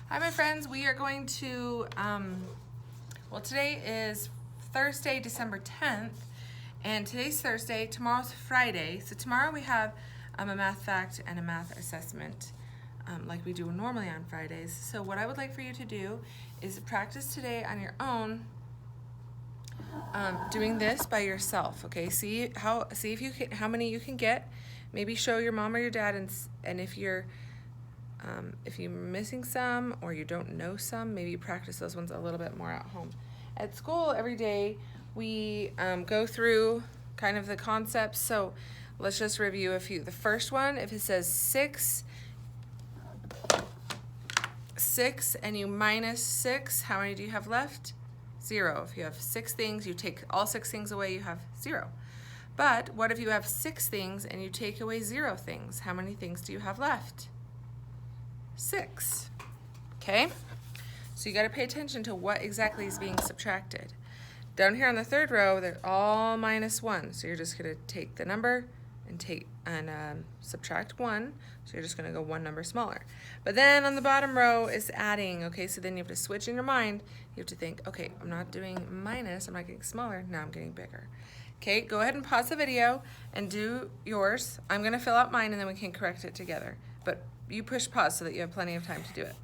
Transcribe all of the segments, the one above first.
Hi, my friends. We are going to, well, today is Thursday, December 10th, and today's Thursday, tomorrow's Friday. So tomorrow we have a math fact and a math assessment like we do normally on Fridays. So what I would like for you to do is practice today on your own doing this by yourself, okay? See if you can, how many you can get. Maybe show your mom or your dad, and if you're missing some or you don't know some, maybe practice those ones a little bit more at home. At school every day we go through kind of the concepts, so let's just review a few. The first one, if it says 6 and you minus 6, how many do you have left? 0. If you have 6 things, you take all 6 things away, you have 0. But what if you have 6 things and you take away 0 things? How many things do you have left? 6. Okay? So you got to pay attention to what exactly is being subtracted. Down here on the third row, they're all minus 1. So you're just going to take the number and subtract 1. So you're just going to go one number smaller. But then on the bottom row is adding. Okay, so then you have to switch in your mind. You have to think, okay, I'm not doing minus. I'm not getting smaller. Now I'm getting bigger. Okay, go ahead and pause the video and do yours. I'm going to fill out mine and then we can correct it together. But you push pause so that you have plenty of time to do it.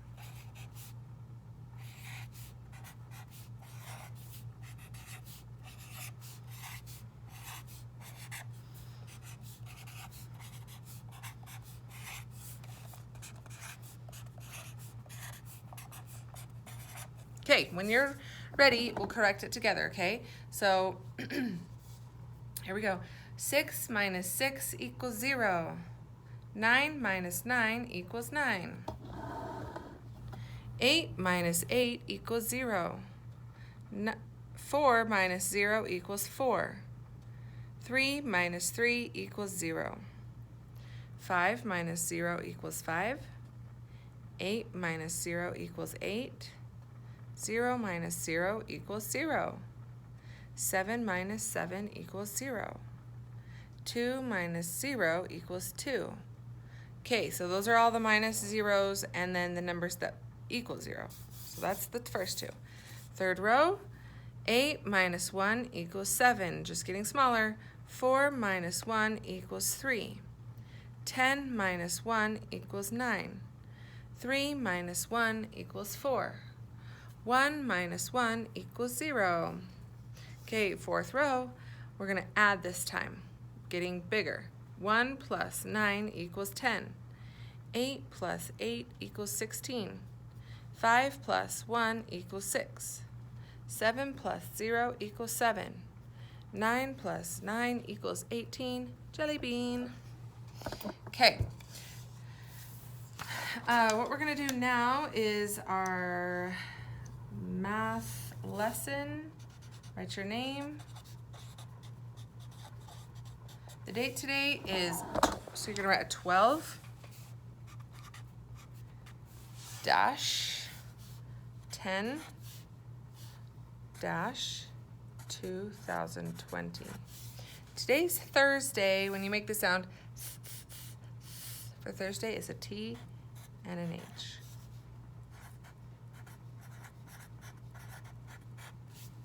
Okay, when you're ready, we'll correct it together, okay? So, here we go. 6 minus 6 equals 0. 9 minus 9 equals 9. 8 minus 8 equals 0. 4 minus 0 equals 4. 3 minus 3 equals 0. 5 minus 0 equals 5. 8 minus 0 equals 8. 0 minus 0 equals 0. 7 minus 7 equals 0. 2 minus 0 equals 2. Okay, so those are all the minus zeros and then the numbers that equal 0. So that's the first two. Third row, 8 minus 1 equals 7, just getting smaller. 4 minus 1 equals 3. 10 minus 1 equals 9. 3 minus 1 equals 4. 1 minus 1 equals 0. Okay, fourth row, we're going to add this time, getting bigger. 1 plus 9 equals 10. 8 plus 8 equals 16. 5 plus 1 equals 6. 7 plus 0 equals 7. 9 plus 9 equals 18. Jelly bean. Okay. What we're going to do now is our math lesson. Write your name. The date today is, so you're going to write a 12 dash 10 dash 2020. Today's Thursday. When you make the sound for Thursday, it's a T and an H.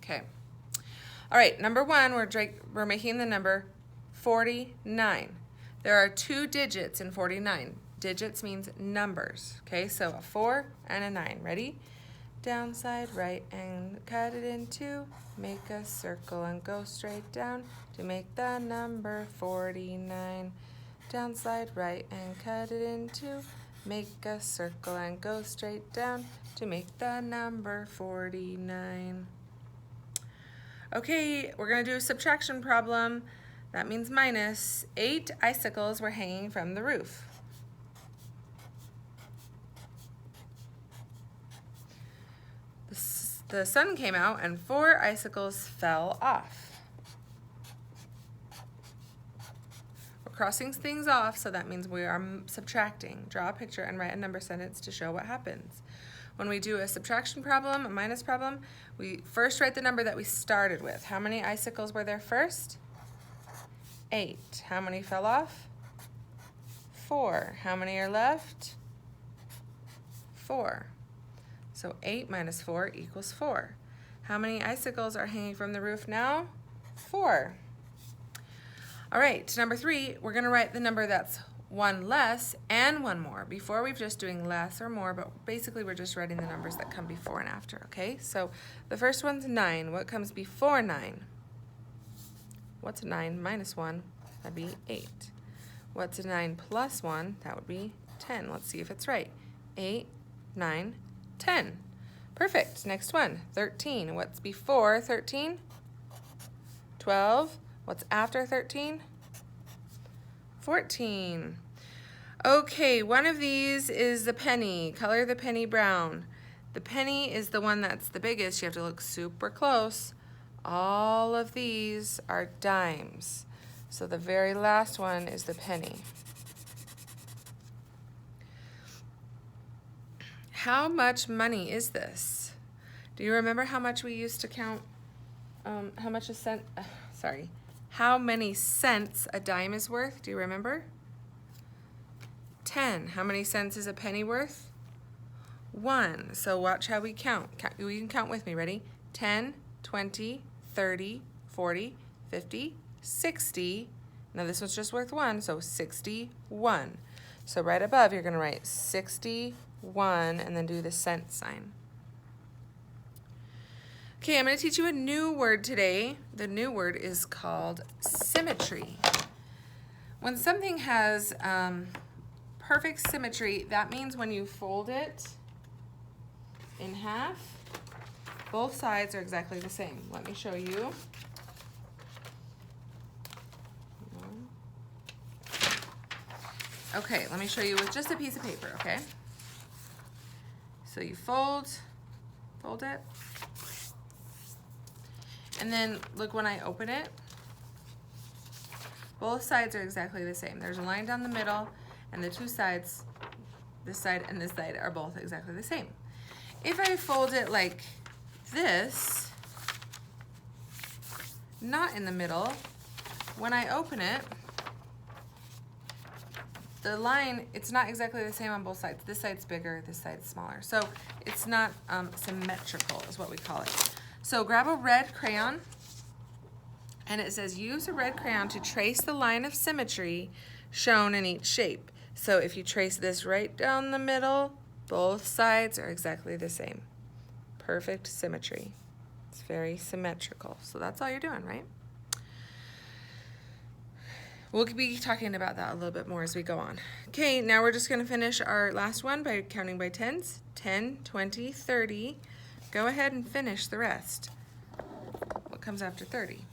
Okay. All right, number 1, we're making the number 49. There are 2 digits in 49. Digits means numbers. Okay, so a 4 and a 9. Ready? Downside right and cut it in 2. Make a circle and go straight down to make the number 49. Downside right and cut it in 2. Make a circle and go straight down to make the number 49. Okay, we're going to do a subtraction problem. That means minus. 8 icicles were hanging from the roof. The sun came out and 4 icicles fell off. We're crossing things off, so that means we are subtracting. Draw a picture and write a number sentence to show what happens. When we do a subtraction problem, a minus problem, we first write the number that we started with. How many icicles were there first? 8. How many fell off? 4. How many are left? 4. So 8 minus 4 equals 4. How many icicles are hanging from the roof now? 4. All right, number 3, we're going to write the number that's 1 less and 1 more. Before we're just doing less or more, but basically we're just writing the numbers that come before and after, okay? So the first one's 9. What comes before 9? What's 9 minus 1? That'd be 8. What's 9 plus 1? That would be 10. Let's see if it's right. 8, 9, 10. Perfect. Next one, 13. What's before 13? 12. What's after 13? 14. Okay, one of these is the penny. Color the penny brown. The penny is the one that's the biggest. You have to look super close. All of these are dimes. So the very last one is the penny. How much money is this? Do you remember how much we used to count, how much a cent, how many cents a dime is worth? Do you remember? 10. How many cents is a penny worth? 1. So watch how we count. You can count with me. Ready? 10, 20, 30, 40, 50, 60. Now this one's just worth 1, so 61. So right above, you're going to write 61 and then do the cent sign. Okay, I'm going to teach you a new word today. The new word is called symmetry. When something has perfect symmetry, that means when you fold it in half, both sides are exactly the same. Let me show you. Okay, let me show you with just a piece of paper, okay? So you fold it. And then look when I open it, both sides are exactly the same. There's a line down the middle, and the two sides, this side and this side, are both exactly the same. If I fold it like this, not in the middle, when I open it, the line, it's not exactly the same on both sides. This side's bigger, this side's smaller. So it's not symmetrical is what we call it. So grab a red crayon, and it says use a red crayon to trace the line of symmetry shown in each shape. So if you trace this right down the middle, both sides are exactly the same. Perfect symmetry. It's very symmetrical. So that's all you're doing, right? We'll be talking about that a little bit more as we go on. Okay, now we're just going to finish our last one by counting by tens. 10, 20, 30. Go ahead and finish the rest. What comes after 30?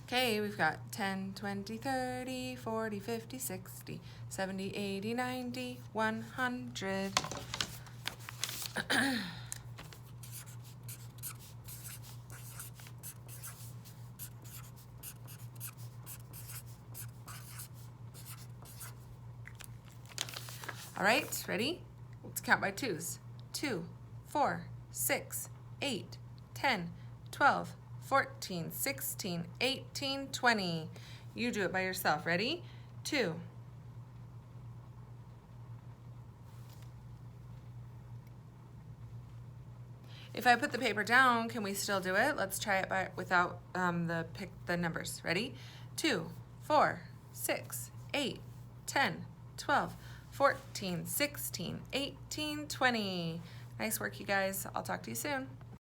Okay, we've got 10, 20, 30, 40, 50, 60, 70, 80, 90, 100. All right, ready? Let's count by twos. 2, 4, 6, 8, 10, 12, 14, 16, 18, 20. You do it by yourself. Ready? 2. If I put the paper down, can we still do it? Let's try it without the numbers. Ready? 2, 4, 6, 8, 10, 12, 14, 16, 18, 20. Nice work, you guys. I'll talk to you soon.